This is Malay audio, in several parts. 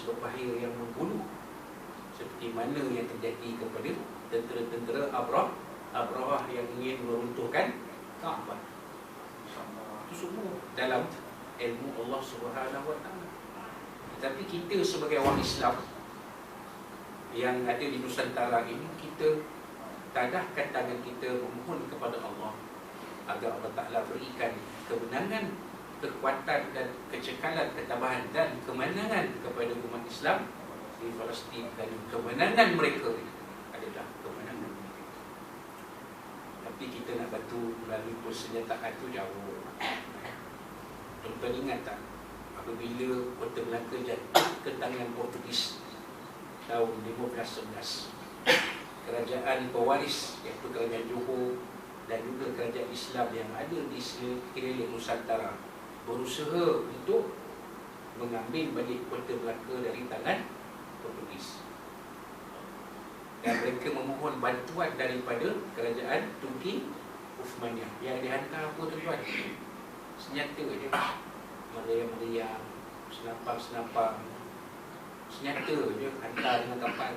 berbahaya yang membunuh, seperti mana yang terjadi kepada tentera-tentera Abrahah yang ingin meruntuhkan Kaabah. Itu semua dalam ilmu Allah Subhanahu Wa Taala. Tetapi kita sebagai orang Islam yang ada di Nusantara ini, kita tadahkan tangan kita memohon kepada Allah agar Allah Ta'ala berikan kemenangan, kekuatan dan kecekalan, ketabahan dan kemenangan kepada umat Islam di Palestin. Dan kemenangan mereka adalah kemenangan mereka. Tapi kita nak bantu melalui persenjataan itu jauh. Tuan-tuan ingat tak, apabila Kota Melaka jatuh ke tangan Portugis tahun 1511, kerajaan pewaris iaitu kerajaan Johor dan juga kerajaan Islam yang ada di sekeliling Nusantara berusaha untuk mengambil balik Kota Melaka dari tangan Portugis. Dan mereka memohon bantuan daripada kerajaan Turki Uthmaniyah yang dihantar apa tuan-tuan? Senjata je, meriam-meriam, senapang-senapang, senjata je hantar dengan kapal.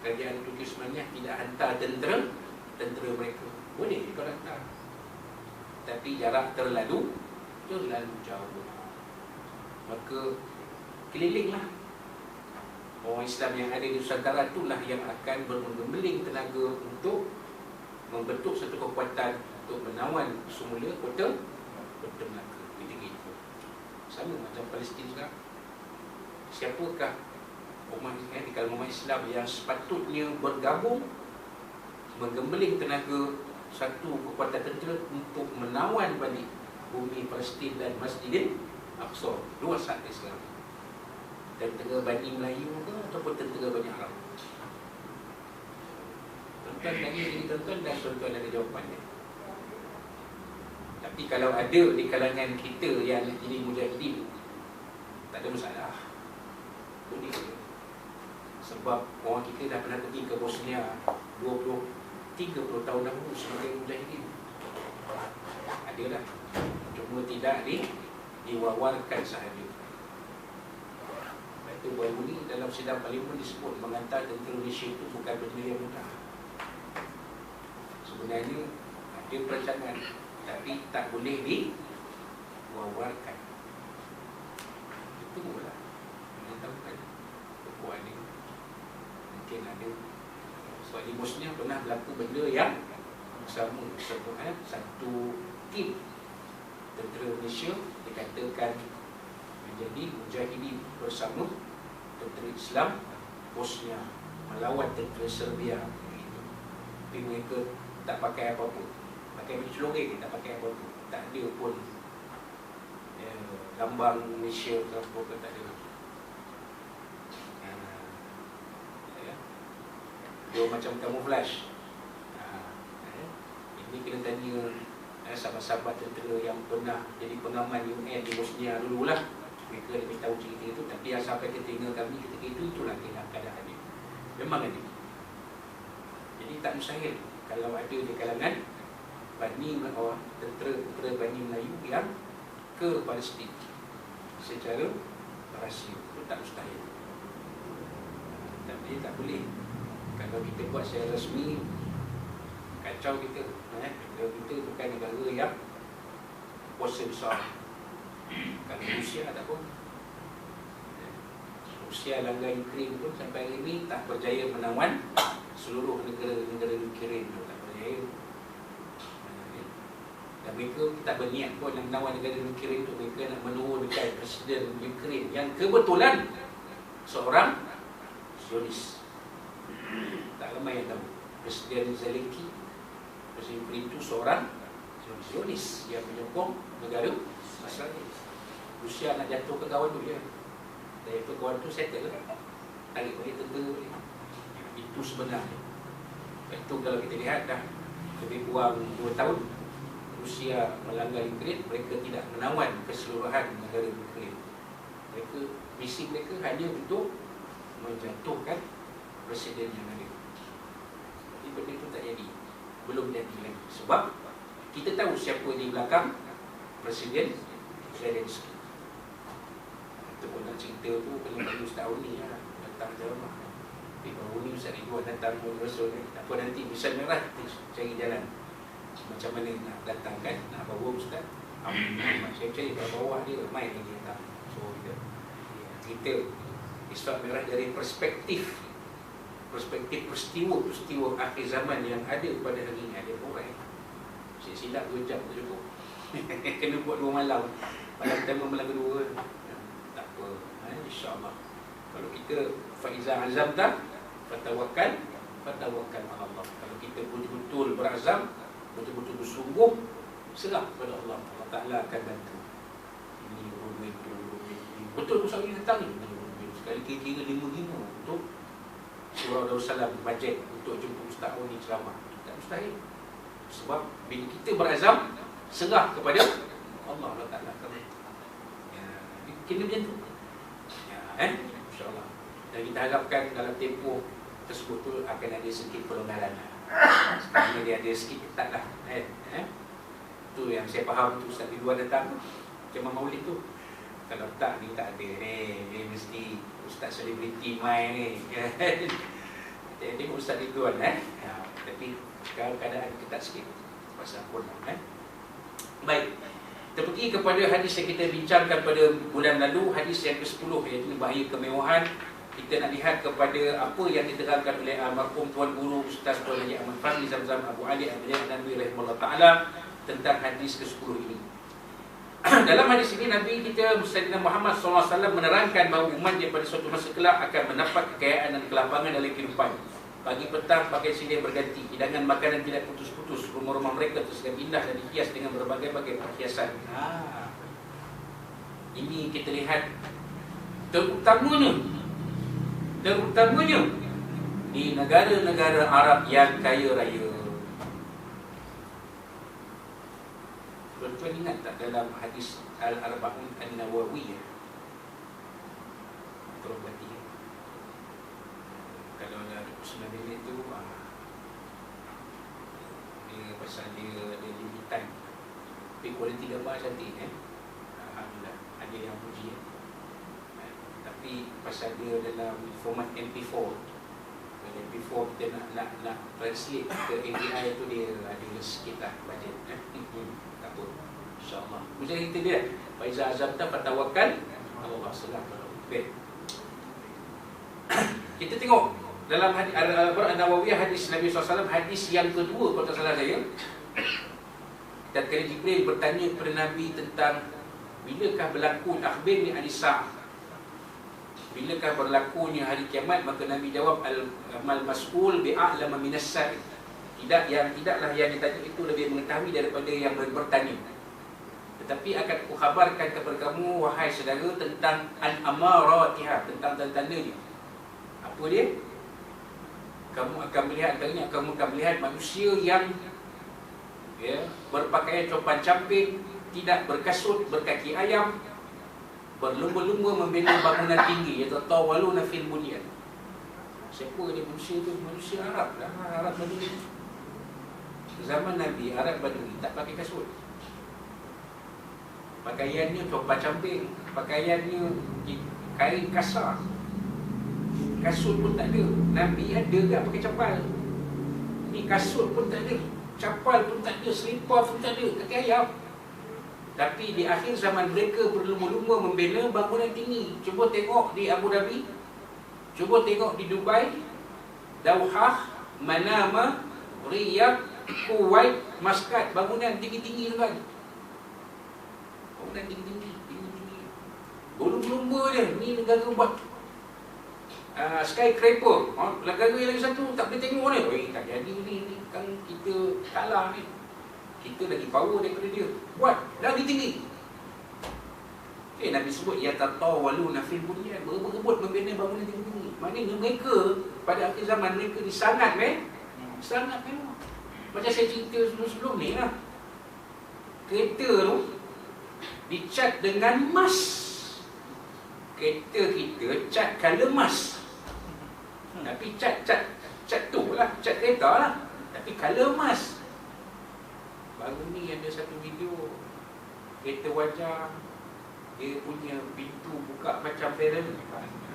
Kerajaan Turki Uthmaniyah tidak hantar tentera mereka. Boleh kalau hantar, tapi jarak terlalu jauh. Maka kelilinglah orang Islam yang ada di Nusantara itulah yang akan bermenggembeling tenaga untuk membentuk satu kekuatan untuk menawan semula Kota Melaka. Gitu-gitu. Sama macam Palestin sekarang. Siapakah umat di kalangan umat Islam yang sepatutnya bergabung menggembeling tenaga satu kekuatan tentera untuk menawan balik bumi Palestin dan Masjidil Aqsa? Dua saat sekarang. Tentera Bani Melayu ke ataupun tentera Bani Arab? Tuan-tuan tanya diri tuan-tuan dan tuan-tuan ada jawapannya. Tapi kalau ada di kalangan kita yang jadi mujahidin, tak ada masalah. Boleh. Sebab orang kita dah pernah pergi ke Bosnia 20-30 tahun dahulu sebagai mujahidin. Adalah. Cuma tidak diwawarkan sahaja. Itu baru ni dalam sidang parlimen disebut menghantar tentera Malaysia itu bukan benda yang mudah. Sebenarnya ada perancangan, tapi tak boleh diwawarkan. Itu pula kita tahu kan kekuatan ni mungkin ada. Sebab di Bosnia pernah berlaku benda yang sama. Sebenarnya satu tim tentera Malaysia dikatakan menjadi mujahidin bersama tentera Islam Bosnia melawan tentera Serbia. Tapi mereka tak pakai apa-apa, pakai baju celoreh, tak pakai apa-apa, tak ada pun gambar Malaysia ke apa ke, tak ada. Dia macam kamuflase. Ini kena tanya sahabat-sahabat tentera yang pernah jadi pengaman UN di Bosnia dululah. Mereka ada beritahu cerita itu, tapi yang sampai ke telinga kami ketika itu, itulah keadaan dia. Memang ada. Jadi tak mustahil kalau ada di kalangan Bani Melayu, tentera Bani Melayu yang ke Palestin secara rahsia, itu tak mustahil. Tapi tak boleh. Kalau kita buat secara rasmi, kacau kita. Kalau kita bukan negara yang kuasa besar. Kalau Rusia tak pun, Rusia langgar Ukraine pun sampai hari ini tak berjaya menawan seluruh negara-negara Ukraine, tak berjaya. Dan mereka tak berniat pun nak menawan negara Ukraine tu. Mereka nak menurunkan Presiden Ukraine yang kebetulan seorang Zionis. Tak ramai yang tahu Presiden Zelensky, Presiden Ukraine itu seorang Zionis yang menyokong negara Israel. Rusia nak jatuh ke kawan tu je. Dan itu kawan tu settle lah, tarik balik tentera. Itu sebenarnya. Itu kalau kita lihat dah lebih kurang 2 tahun Rusia melanggar Ukraine, mereka tidak menawan keseluruhan negara Ukraine. Misi mereka hanya untuk menjatuhkan presiden yang ada. Jadi benda itu tak jadi, belum jadi lagi. Sebab kita tahu siapa di belakang Presiden Zelensky. Itu pun nak cerita tu kena bagi Ustaz ni lah, datang ceramah. Tapi baru ni Ustaz Ridwan datang pun Rasul ni. Tak apa, nanti Misal Merah kita cari jalan macam mana nak datang kan, nak bawa Ustaz saya percaya kalau bawah dia ramai lagi datang. So kita cerita Islam Merah dari perspektif peristiwa akhir zaman yang ada pada hari ini. Ada orang silap 2 jam tu cukup. Kena buat 2 malam. Malam pertama, malam kedua. Tak apa, insyaAllah. Kalau kita faizah azam tak, fatawakal Allah. Kalau kita betul-betul berazam, betul-betul bersungguh, serah kepada Allah, Allah Ta'ala akan bantu. Ini duit, betul Ustaz ini datang ni, sekali kira-kira 5 untuk Surah Darussalam, bajet untuk jumpa Ustaz ni ceramah. Tak mustahil. Sebab bila kita berazam, serah kepada Allah, Allah Ta'ala akan kena macam tu. InsyaAllah. Dan kita harapkan dalam tempoh tersebut tu akan ada sedikit pelonggaran. Sekarang dia ada sikit ketat lah. Tu yang saya faham tu Ustaz Ridwan datang macam maulid tu. Kalau tak ni tak ada ni mesti Ustaz selebriti main ni. Saya tengok Ustaz Ridwan tapi sekarang keadaan ketat sikit pasal pun baik. Kita pergi kepada hadis yang kita bincangkan pada bulan lalu, hadis yang ke-10, iaitu bahaya kemewahan. Kita nak lihat kepada apa yang diterangkan oleh almarhum Tuan Guru Ustaz Tuan Haji Ahmad Fazli Zamzam Abu Ali Al-Nabi rahimahullah ta'ala tentang hadis ke-10 ini. Dalam hadis ini Nabi kita Sayyidina Muhammad SAW menerangkan bahawa umatnya pada suatu masa kelak akan mendapat kekayaan dan kelapangan dalam kehidupan. Pagi petang pakai silih berganti, hidangan makanan tidak putus-putus, rumah-rumah mereka tersedia indah dan dihias dengan berbagai-bagai perhiasan. Ini kita lihat terutamanya di negara-negara Arab yang kaya raya. Tuan-tuan ingat tak dalam hadis Al-Arba'un An-Nawawiyah? Tolong berhati. Kalau ada 9 minit tu dia pasal dia limitan. Tapi kualiti gambar cantik Alhamdulillah, ada yang puji tapi pasal dia dalam format MP4. Kalau MP4 kita nak translate ke API tu dia ada sikit lah bajet. Tak apa, insyaAllah. Macam kita dia Faizah Azam tak fatawakal Allah serah kalau baik. Kita tengok dalam hadis An-Nawawiyah, hadis Nabi SAW, hadis yang kedua kalau tak salah saya. Dan kali Jibril bertanya kepada Nabi tentang bilakah berlaku akhbirni an-nisa', bilakah berlakunya hari kiamat, maka Nabi jawab al-mal mas'ul bi'a'lama minas sa'il. Tidaklah yang ditanya itu lebih mengetahui daripada yang bertanya. Tetapi akan aku khabarkan kepada kamu wahai saudara tentang an-amaratiha, tentang tanda-tandanya. Apa dia? Kamu akan melihat manusia yang berpakaian compan-camping, tidak berkasut, berkaki ayam, berlumba-lumba membina bangunan tinggi, iaitu tawaluna fil bunyan. Siapa dia manusia tu? Manusia Arab lah, Arab Badui. Zaman Nabi, Arab Badui tak pakai kasut. Pakaiannya compan-camping, pakaiannya kain kasar. Kasut pun tak ada. Nabi ada tak pakai capal? Ni kasut pun tak ada, capal pun tak ada, selipar pun tak ada, kaki ayam. Tapi di akhir zaman mereka berlumba-lumba membina bangunan tinggi. Cuba tengok di Abu Dhabi, cuba tengok di Dubai, Dauhah, Manama, Riyadh, Kuwait, Muscat, bangunan tinggi-tinggi tuan. Bangunan tinggi-tinggi. Berlumba-lumba dia. Ni negara buat skyscraper. Negara yang lagi satu tak boleh tengok ni. Tak jadi ni kan kita kalah ni. Kita lagi power daripada dia. Buat lagi tinggi. Nabi sebut yatatawaluna fil bunyan, berebut membina bangunan tinggi-tinggi. Maknanya mereka pada akhir zaman mereka sangat sangat mewah. Macam saya cerita sebelum ni lah. Kereta tu dicat dengan emas. Kereta kita cat color emas. Tapi cat tu lah, cat kereta lah, tapi color emas. Baru ni ada satu video kereta wajah dia punya pintu buka macam Ferrari.